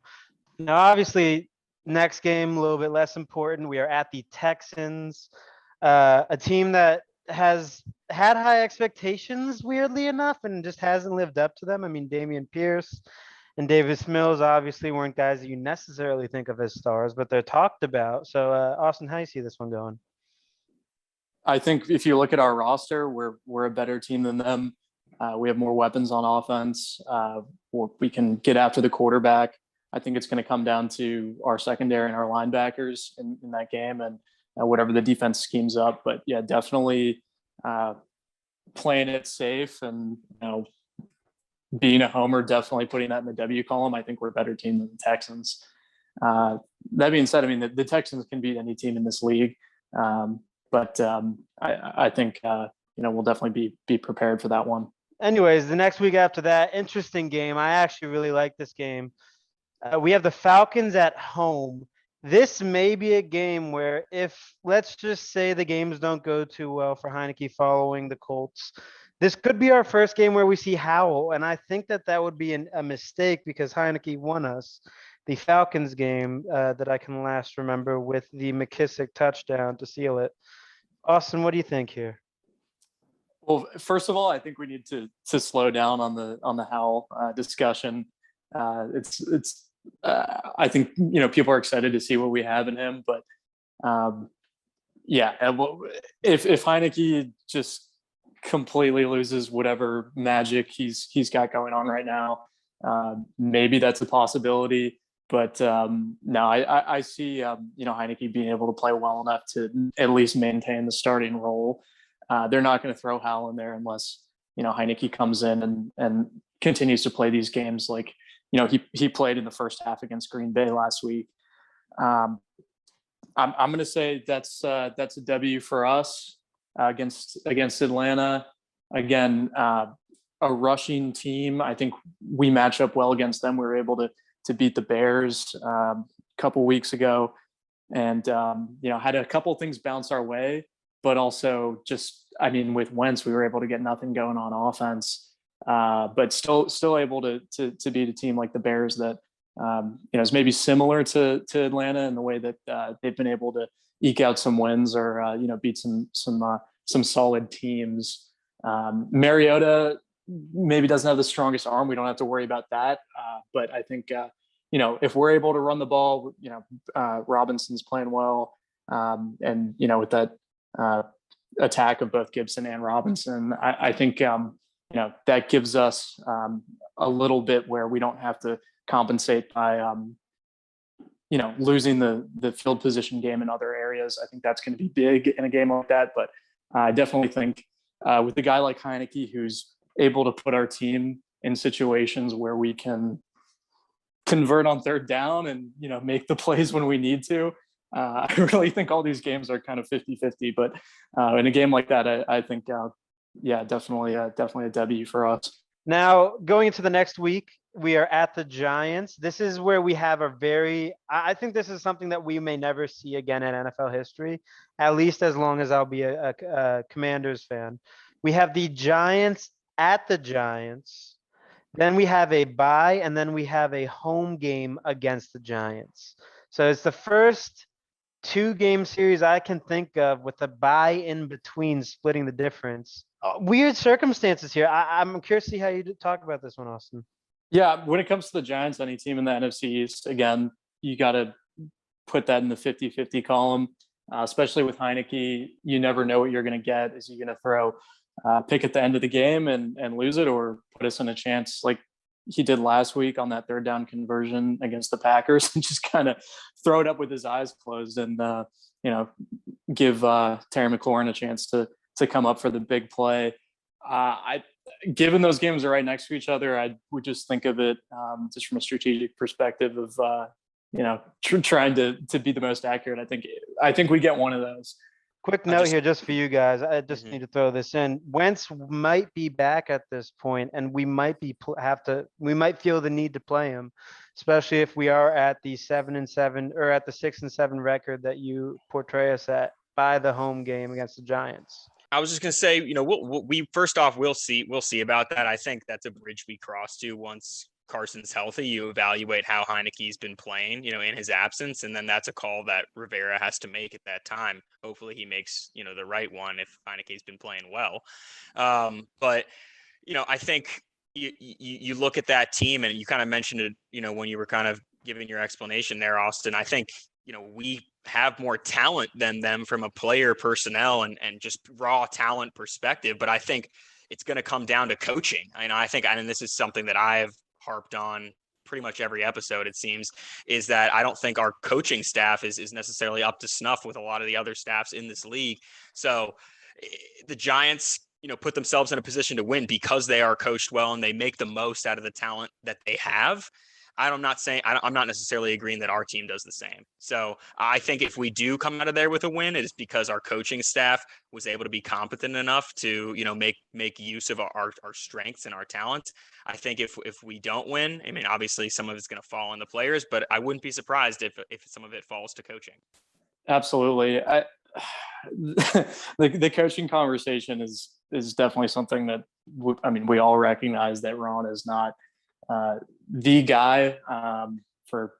Now, obviously, next game, a little bit less important. We are at the Texans, a team that has had high expectations, weirdly enough, and just hasn't lived up to them. I mean, Damian Pierce and Davis Mills obviously weren't guys that you necessarily think of as stars, but they're talked about. So, Austin, how do you see this one going? I think if you look at our roster, we're a better team than them. We have more weapons on offense. We can get after the quarterback. I think it's going to come down to our secondary and our linebackers in that game, and whatever the defense schemes up. But yeah, definitely playing it safe and being a homer, definitely putting that in the W column. I think we're a better team than the Texans. That being said, I mean, the Texans can beat any team in this league. I think, we'll definitely be prepared for that one. Anyways, the next week after that, interesting game. I actually really like this game. We have the Falcons at home. This may be a game where if, let's just say the games don't go too well for Heinicke following the Colts, this could be our first game where we see Howell. And I think that would be a mistake because Heinicke won us the Falcons game that I can last remember with the McKissick touchdown to seal it. Austin, what do you think here? Well, first of all, I think we need to slow down on the Howell discussion. I think people are excited to see what we have in him, but if Heinicke just completely loses whatever magic he's got going on right now, maybe that's a possibility. But no, I see Heinicke being able to play well enough to at least maintain the starting role. They're not going to throw Howell in there unless Heinicke comes in and continues to play these games like he played in the first half against Green Bay last week. I'm going to say that's a W for us against Atlanta. Again, a rushing team. I think we match up well against them. We were able to beat the Bears a couple weeks ago, and had a couple things bounce our way, but also with Wentz, we were able to get nothing going on offense. But still able to beat a team like the Bears that is maybe similar to Atlanta in the way that they've been able to eke out some wins or beat some solid teams. Mariota maybe doesn't have the strongest arm. We don't have to worry about that. But I think if we're able to run the ball, Robinson's playing well, and with that attack of both Gibson and Robinson, I think that gives us a little bit where we don't have to compensate by losing the field position game in other areas. I think that's going to be big in a game like that. But I definitely think with a guy like Heinicke, who's able to put our team in situations where we can convert on third down and make the plays when we need to. I really think all these games are kind of 50-50, but in a game like that, I think definitely a W for us. Now, going into the next week, we are at the Giants. This is where we have I think this is something that we may never see again in NFL history, at least as long as I'll be a Commanders fan. We have the Giants at the Giants. Then we have a bye, and then we have a home game against the Giants. So it's the first 2-game series I can think of with a bye in between, splitting the difference. Weird circumstances here. I'm curious to see how you talk about this one, Austin. Yeah, when it comes to the Giants, any team in the NFC East, again, you got to put that in the 50-50 column, especially with Heinicke. You never know what you're going to get. Is he going to throw pick at the end of the game and lose it, or put us in a chance like he did last week on that third down conversion against the Packers and just kind of throw it up with his eyes closed and give Terry McLaurin a chance to come up for the big play. Given those games are right next to each other, I would just think of it just from a strategic perspective of trying to be the most accurate. I think we get one of those. Quick note here just for you guys. I just need to throw this in. Wentz might be back at this point, and we might we might feel the need to play him, especially if we are at the 7-7 or at the 6-7 record that you portray us at by the home game against the Giants. I was just going to say, we'll see about that. I think that's a bridge we cross to once Carson's healthy. You evaluate how Heinicke's been playing, in his absence, and then that's a call that Rivera has to make at that time. Hopefully he makes, the right one if Heinicke's been playing well. But I think you look at that team, and you kind of mentioned it, when you were kind of giving your explanation there, Austin. I think, we have more talent than them from a player personnel and just raw talent perspective. But I think it's going to come down to coaching. I think this is something that I've harped on pretty much every episode, it seems, is that I don't think our coaching staff is necessarily up to snuff with a lot of the other staffs in this league. So the Giants put themselves in a position to win because they are coached well and they make the most out of the talent that they have. I'm not necessarily agreeing that our team does the same. So I think if we do come out of there with a win, it is because our coaching staff was able to be competent enough to, make use of our strengths and our talent. I think if we don't win, I mean, obviously some of it's going to fall on the players, but I wouldn't be surprised if some of it falls to coaching. Absolutely. The coaching conversation is definitely something that we all recognize that Ron is not the guy for,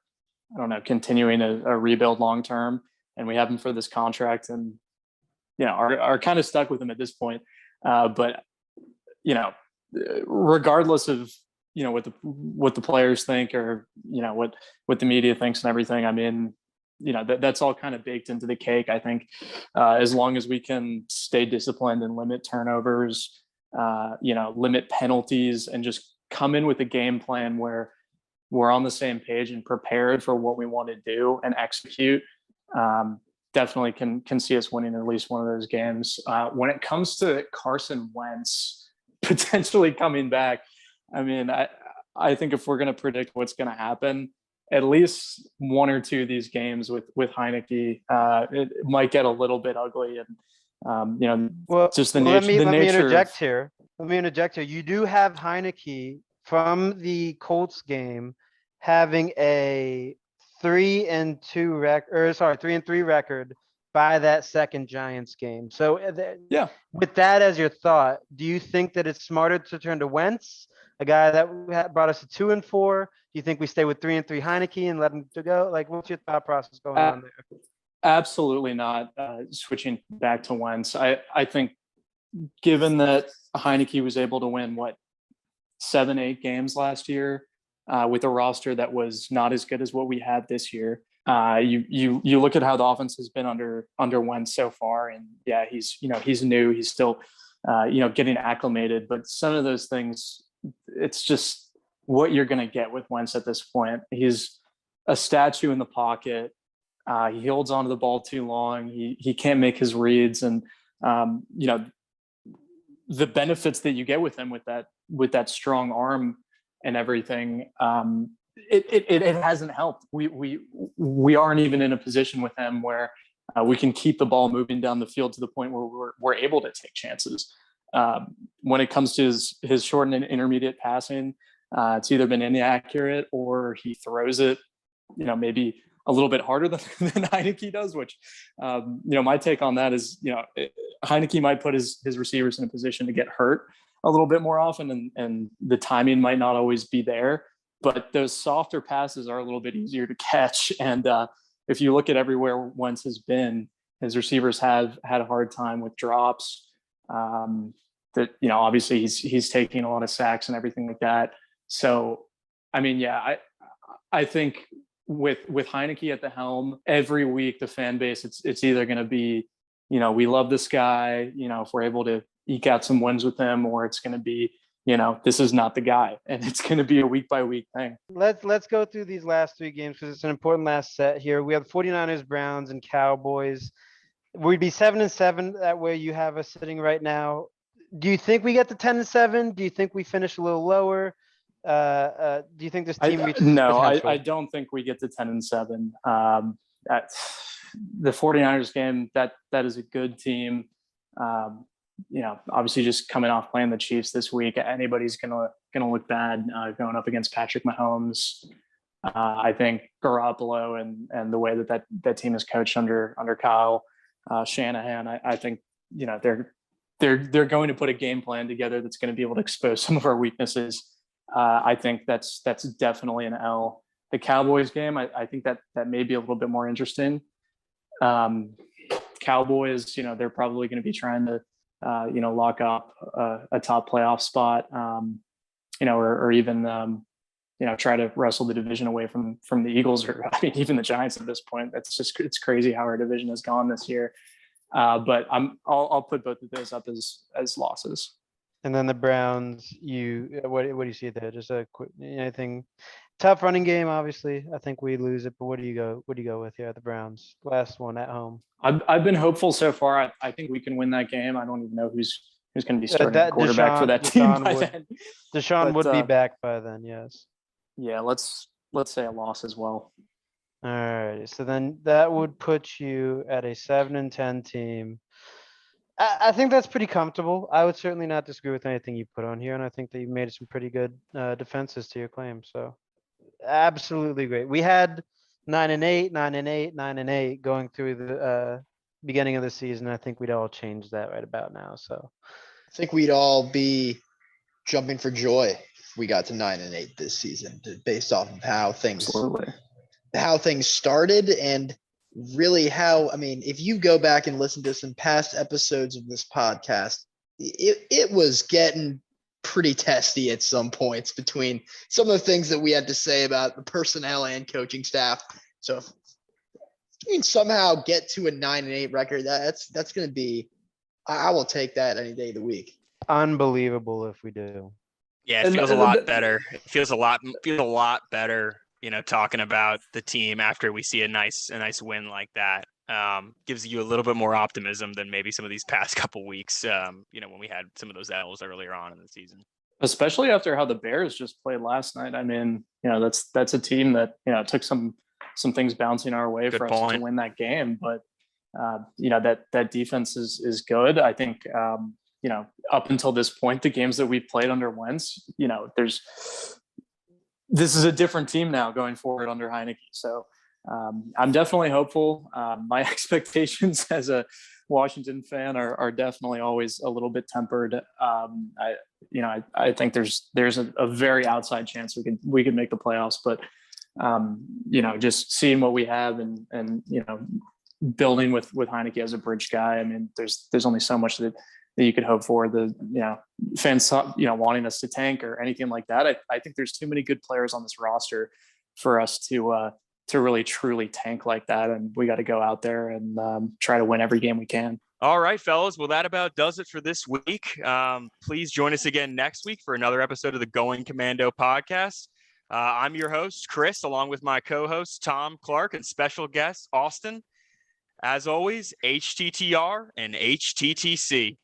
I don't know, continuing a rebuild long term, and we have him for this contract, and are kind of stuck with him at this point. But regardless of what the players think, or what the media thinks and everything, I mean, that's all kind of baked into the cake. I think as long as we can stay disciplined and limit turnovers, limit penalties, and just come in with a game plan where we're on the same page and prepared for what we want to do and execute, definitely can see us winning at least one of those games. When it comes to Carson Wentz potentially coming back, I mean, I think if we're going to predict what's going to happen, at least one or two of these games with Heinicke, it might get a little bit ugly, and just the nature. Let me interject here. You do have Heinicke from the Colts game having a 3-3 record by that second Giants game. So with that as your thought, do you think that it's smarter to turn to Wentz, a guy that brought us to 2-4? Do you think we stay with 3-3 Heinicke and let him to go? Like, what's your thought process going on there? Absolutely not switching back to Wentz. I think given that Heinicke was able to win 7-8 games last year with a roster that was not as good as what we had this year. You look at how the offense has been under Wentz so far, and he's new, he's still getting acclimated, but some of those things, it's just what you're going to get with Wentz at this point. He's a statue in the pocket. He holds onto the ball too long. He can't make his reads, and the benefits that you get with him with that strong arm and everything, it hasn't helped. We aren't even in a position with him where we can keep the ball moving down the field to the point where we're able to take chances. When it comes to his short and intermediate passing, it's either been inaccurate or he throws it, maybe a little bit harder than Heinicke does, which, my take on that is, Heinicke might put his receivers in a position to get hurt a little bit more often, and the timing might not always be there, but those softer passes are a little bit easier to catch. And if you look at everywhere Wentz has been, his receivers have had a hard time with drops. That obviously he's taking a lot of sacks and everything like that. So, I mean, I think with Heinicke at the helm, every week the fan base, it's either going to be, we love this guy, if we're able to eke out some wins with him, or it's going to be, this is not the guy, and it's going to be a week by week thing. Let's go through these last three games because it's an important last set here. We have 49ers, Browns, and Cowboys. We'd be 7-7 that way you have us sitting right now. Do you think we get to 10-7? Do you think we finish a little lower? Do you think this team reaches No, potential? I don't think we get to 10-7. The 49ers game, that is a good team. Obviously just coming off playing the Chiefs this week, anybody's gonna look bad going up against Patrick Mahomes. I think Garoppolo and the way that team is coached under Kyle Shanahan, I think they're going to put a game plan together that's going to be able to expose some of our weaknesses. I think that's definitely an L. The Cowboys game, I think that may be a little bit more interesting. Cowboys, they're probably going to be trying to lock up a top playoff spot, or even try to wrestle the division away from the Eagles, or even the Giants at this point. It's crazy how our division has gone this year. But I'll put both of those up as losses. And then the Browns, what do you see there? Just a quick anything. Tough running game, obviously. I think we lose it, but what do you go with here at the Browns? Last one at home. I've been hopeful so far. I think we can win that game. I don't even know who's who's going to be starting at quarterback for that team by then. Deshaun would be back by then, yes. Yeah, let's say a loss as well. All right, so then that would put you at a 7-10 team. I think that's pretty comfortable. I would certainly not disagree with anything you put on here, and I think that you made some pretty good defenses to your claim. So, absolutely great. We had 9-8, 9-8, 9-8 going through the beginning of the season. I think we'd all change that right about now. So, I think we'd all be jumping for joy if we got to 9-8 this season, based off of how things started and really if you go back and listen to some past episodes of this podcast, it was getting pretty testy at some points between some of the things that we had to say about the personnel and coaching staff. So if we can somehow get to a 9-8 record, that's going to be, I will take that any day of the week. Unbelievable if we do. Yeah, it feels a lot better. It feels a lot better, talking about the team after we see a nice win like that. Gives you a little bit more optimism than maybe some of these past couple weeks, when we had some of those L's earlier on in the season. Especially after how the Bears just played last night. I mean, that's a team that, took some things bouncing our way for us to win that game. But, that defense is good. I think, up until this point, the games that we played under Wentz, this is a different team now going forward under Heinicke. So I'm definitely hopeful. My expectations as a Washington fan are definitely always a little bit tempered. I think there's a very outside chance we could make the playoffs, but just seeing what we have and building with Heinicke as a bridge guy. I mean, there's only so much that you could hope for. The fans wanting us to tank or anything like that. I think there's too many good players on this roster for us to really truly tank like that, and we got to go out there and try to win every game we can. All right, fellas. Well, that about does it for this week. Please join us again next week for another episode of the Going Commando podcast. I'm your host, Chris, along with my co-hosts, Tom, Clark, and special guest, Austin. As always, HTTR and HTTC.